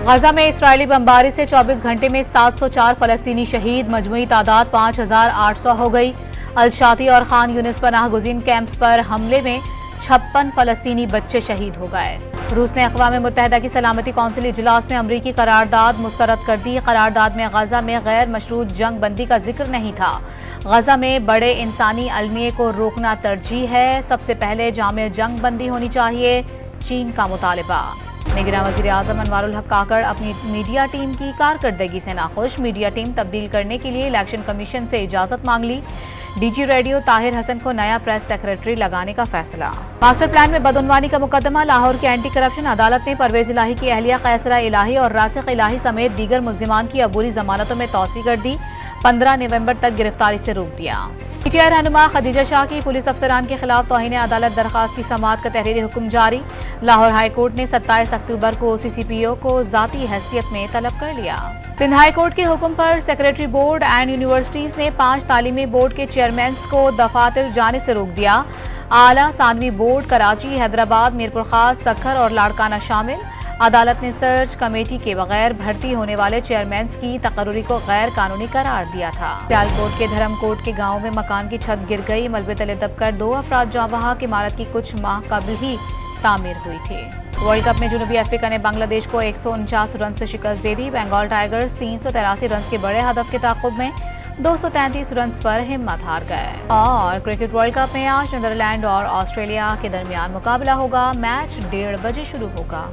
गजा में इस्राएली बमबारी से 24 घंटे में 704 फलस्तीनी शहीद, मजमूई तादाद 5800 हो गई। अल-शाती और खान यूनिस पनाह गुज़ीन कैंप्स पर हमले में 56 फलस्तीनी बच्चे शहीद हो गए। रूस ने अक़वाम मुत्तहिदा की सलामती कौंसिल इजलास में अमरीकी करारदाद मुस्तरद कर दी। करारदाद में गजा में गैर मशरूत जंग बंदी का जिक्र नहीं था। गजा में बड़े इंसानी अलमिये को रोकना तरजीह है। सबसे पहले जामे जंग बंदी होनी चाहिए, चीन का मुतालिबा। निगरान वज़ीर आज़म अनवारुल हक काकड़ अपनी मीडिया टीम की कारकर्दगी से नाखुश। मीडिया टीम तब्दील करने के लिए इलेक्शन कमीशन से इजाजत मांग ली। डीजी रेडियो ताहिर हसन को नया प्रेस सेक्रेटरी लगाने का फैसला। मास्टर प्लान में बदउनवानी का मुकदमा। लाहौर की एंटी करप्शन अदालत ने परवेज इलाही की अहलिया कैसरा इलाही और रासिक इलाही समेत दीगर मुल्जिमान की अबूरी जमानतों में तौसी कर दी। 15 नवंबर तक गिरफ्तारी से रोक दिया। पीटीआई रहनुमा खदीजा शाह की पुलिस अफसरान के खिलाफ तौहीन अदालत दरखास्त की समाअत का तहरीरी हुक्म जारी। लाहौर हाई कोर्ट ने 27 अक्टूबर को सीसीपीओ को जाती हैसियत में तलब कर लिया। सिंध हाई कोर्ट के हुक्म पर सेक्रेटरी बोर्ड एंड यूनिवर्सिटीज ने 5 तालीमी बोर्ड के चेयरमैन को दफातर जाने से रोक दिया। आला सानवी बोर्ड कराची, हैदराबाद, मीरपुर खास, सखर और लाड़काना शामिल। अदालत ने सर्च कमेटी के बगैर भर्ती होने वाले चेयरमैन की तकर्री को गैर कानूनी करार दिया था। सियालकोट के धर्मकोट के गांव में मकान की छत गिर गई। मलबे तले दबकर 2 अफराद जाँ बहक। इमारत की कुछ माह कबल ही तामीर हुई थी। वर्ल्ड कप में जनूबी अफ्रीका ने बांग्लादेश को 149 रन से शिकस्त दे दी। बंगाल टाइगर्स 383 रन के बड़े हदफ के ताक़ुब में 233 रन पर हिम्मत हार गए। और क्रिकेट वर्ल्ड कप में आज नीदरलैंड और ऑस्ट्रेलिया के दरमियान मुकाबला होगा। मैच 1:30 बजे शुरू होगा।